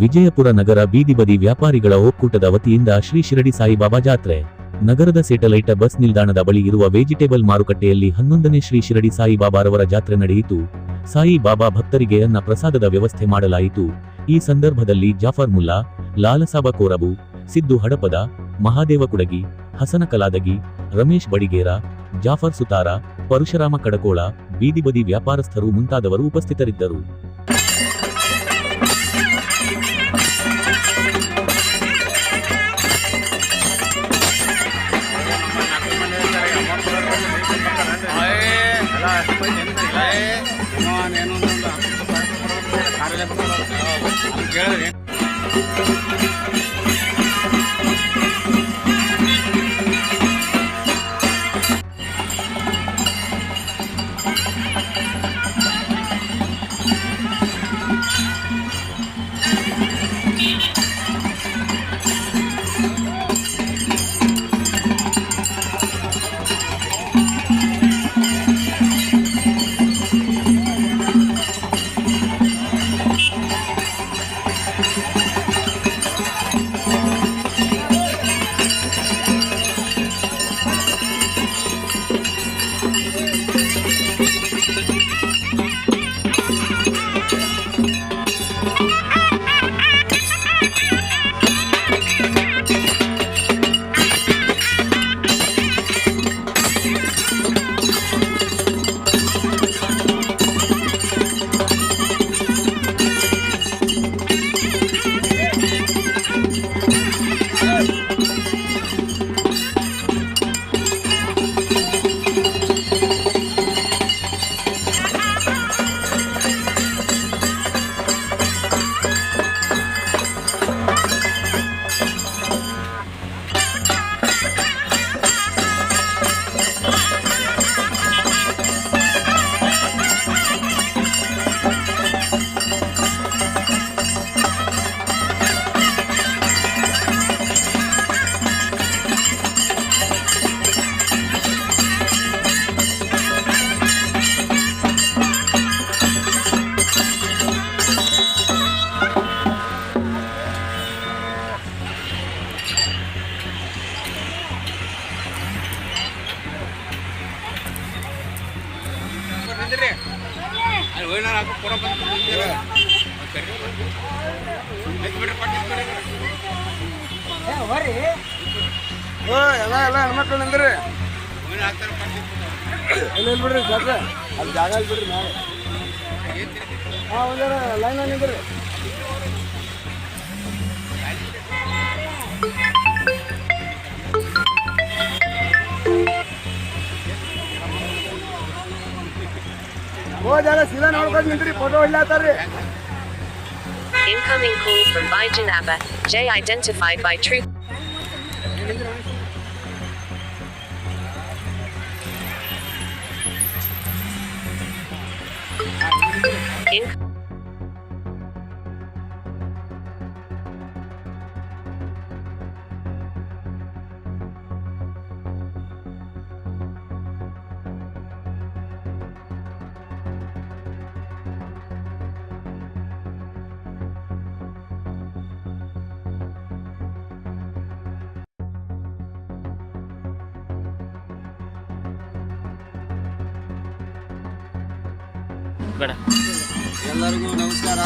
ವಿಜಯಪುರ ನಗರ ಬೀದಿ ಬದಿ ವ್ಯಾಪಾರಿಗಳ ಒಕ್ಕೂಟದ ವತಿಯಿಂದ ಶ್ರೀ ಶಿರಡಿ ಸಾಯಿಬಾಬಾ ಜಾತ್ರೆ. ನಗರದ ಸ್ಯಾಟಲೈಟ್ ಬಸ್ ನಿಲ್ದಾಣದ ಬಳಿ ಇರುವ ವೆಜಿಟೇಬಲ್ ಮಾರುಕಟ್ಟೆಯಲ್ಲಿ 11ನೇ ಶ್ರೀ ಶಿರಡಿ ಸಾಯಿಬಾಬಾರವರ ಜಾತ್ರೆ ನಡೆಯಿತು. ಸಾಯಿಬಾಬಾ ಭಕ್ತರಿಗೆ ಅನ್ನ ಪ್ರಸಾದದ ವ್ಯವಸ್ಥೆ ಮಾಡಲಾಯಿತು. ಈ ಸಂದರ್ಭದಲ್ಲಿ ಜಾಫರ್ ಮುಲ್ಲಾ, ಲಾಲಸಾಬ ಕೋರಬು, ಸಿದ್ದು ಹಡಪದ, ಮಹಾದೇವ ಕುಡಗಿ, ಹಸನ ಕಲಾದಗಿ, ರಮೇಶ್ ಬಡಿಗೇರ, ಜಾಫರ್ ಸುತಾರ, ಪರಶುರಾಮ ಕಡಕೋಳ, ಬೀದಿ ಬದಿ ವ್ಯಾಪಾರಸ್ಥರು ಮುಂತಾದವರು ಉಪಸ್ಥಿತರಿದ್ದರು. ಎಲ್ಲ ಹೆಣ್ಮಕ್ಳು ನಿಂದ್ರಿ ಬಿಡ್ರಿ ಜಾತ್ರೆ ಅಲ್ಲಿ ಜಾಗ ಬಿಡ್ರಿ ನಾಳೆ ಒಂದಾರ ಲೈನ್ ನಿಂದ್ರಿ. ಹೋದ ಸೀದಾ ನೋಡ್ಕೊಂಡು ನಿಂತ್ರಿ, photo ಹೊಡ್ಲಾತಾರ್ರಿ. Incoming call from Bijanaba. J identified by troop. ಎಲ್ಲರಿಗೂ ನಮಸ್ಕಾರ.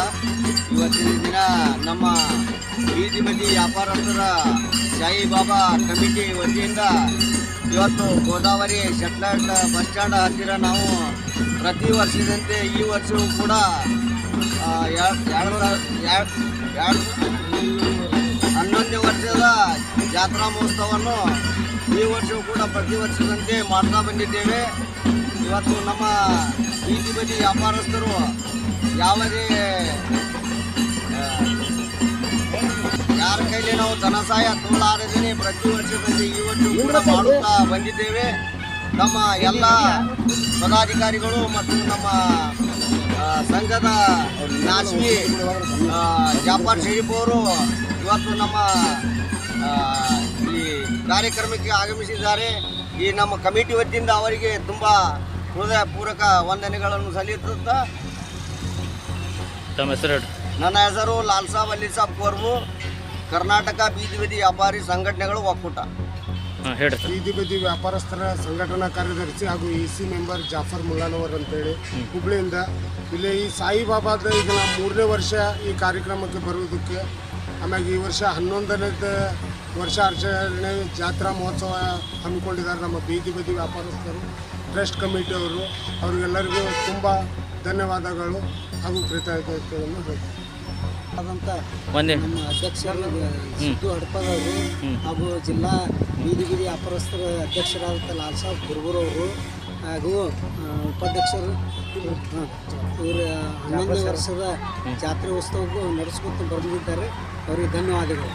ಇವತ್ತಿನ ದಿನ ನಮ್ಮ ಬೀದಿ ಬದಿ ವ್ಯಾಪಾರಸ್ಥರ ಸಾಯಿಬಾಬಾ ಕಮಿಟಿ ವತಿಯಿಂದ ಇವತ್ತು ಗೋದಾವರಿ ಸ್ಯಾಟಲೈಟ್ ಬಸ್ ಸ್ಟ್ಯಾಂಡ್ ಹತ್ತಿರ ನಾವು ಪ್ರತಿ ವರ್ಷದಂತೆ ಈ ವರ್ಷವೂ ಕೂಡ 11ನೇ ವರ್ಷದ ಜಾತ್ರಾ ಮಹೋತ್ಸವವನ್ನು ಈ ವರ್ಷವೂ ಕೂಡ ಪ್ರತಿ ವರ್ಷದಂತೆ ಮಾಡ್ತಾ ಬಂದಿದ್ದೇವೆ. ಇವತ್ತು ನಮ್ಮ ಬೀದಿ ಬದಿ ವ್ಯಾಪಾರಸ್ಥರು ಯಾವುದೇ ಯಾರ ಕೈಲಿ ನಾವು ಧನಸಹಾಯ ತಗೊಳ್ಳಾರದೇ ಪ್ರತಿ ವರ್ಷದಂತೆ ಈ ವರ್ಷ ಕೂಡ ಮಾಡುತ್ತಾ ಬಂದಿದ್ದೇವೆ. ನಮ್ಮ ಎಲ್ಲ ಪದಾಧಿಕಾರಿಗಳು ಮತ್ತು ನಮ್ಮ ಸಂಘದ ನಾಸ್ಮಿ ಜಾಫರ್ ಶರೀಫ್ ಅವರು ಇವತ್ತು ನಮ್ಮ ಈ ಕಾರ್ಯಕ್ರಮಕ್ಕೆ ಆಗಮಿಸಿದ್ದಾರೆ. ಈ ನಮ್ಮ ಕಮಿಟಿ ವತಿಯಿಂದ ಅವರಿಗೆ ತುಂಬ ಹೃದಯಪೂರ್ವಕ ವಂದನೆಗಳನ್ನು ಸಲ್ಲಿಸುತ್ತಾ ತಮ್ಮ ಹೆಸರು ನನ್ನ ಹೆಸರು ಲಾಲ್ ಸಾಬ್ ಅಲಿ ಸಾಬ್ ಕೋರ್ಮು, ಕರ್ನಾಟಕ ಬೀದಿ ಬದಿ ವ್ಯಾಪಾರಿ ಸಂಘಟನೆಗಳು ಒಕ್ಕೂಟ. ಹೇಳ್ರಿ ಸರ್. ಬೀದಿ ಬದಿ ವ್ಯಾಪಾರಸ್ಥರ ಸಂಘಟನಾ ಕಾರ್ಯದರ್ಶಿ ಹಾಗೂ EC ಮೆಂಬರ್ ಜಾಫರ್ ಮುಲ್ಲಾನವರ್ ಅಂತೇಳಿ ಹುಬ್ಳಿಯಿಂದ. ಇಲ್ಲಿ ಈ ಸಾಯಿಬಾಬಾದ ಈಗ ನಾವು 3ನೇ ವರ್ಷ ಈ ಕಾರ್ಯಕ್ರಮಕ್ಕೆ ಬರುವುದಕ್ಕೆ, ಆಮ್ಯಾಗ ಈ ವರ್ಷ 11ನೇ ವರ್ಷಾಚರಣೆ ಜಾತ್ರಾ ಮಹೋತ್ಸವ ಹಮ್ಮಿಕೊಂಡಿದ್ದಾರೆ ನಮ್ಮ ಬೀದಿ ಬದಿ ವ್ಯಾಪಾರಸ್ಥರು, ಟ್ರಸ್ಟ್ ಕಮಿಟಿಯವರು. ಅವರಿಗೆಲ್ಲರಿಗೂ ತುಂಬ ಧನ್ಯವಾದಗಳು ಹಾಗೂ ಕೃತಜ್ಞತೆಯನ್ನು ಹೇಳ್ತೀನಿ. ಆದಂಥ ಒಂದೇ ನಮ್ಮ ಅಧ್ಯಕ್ಷರು ಸಿದ್ದು ಹಡಪದವರು ಹಾಗೂ ಜಿಲ್ಲಾ ಬೀದಿ ಬೀದಿ ವ್ಯಾಪಾರಸ್ಥರ ಅಧ್ಯಕ್ಷರಾದಂಥ ಲಾಲ್ ಸಾಬ್ ಕುರ್ಬೂರವರು ಹಾಗೂ ಉಪಾಧ್ಯಕ್ಷರು ಇವರು 11ನೇ ವರ್ಷದ ಜಾತ್ರೆ ಉತ್ಸವಕ್ಕೂ ನಡೆಸ್ಕೊತ ಬಂದಿದ್ದಾರೆ. ಅವರಿಗೆ ಧನ್ಯವಾದಗಳು.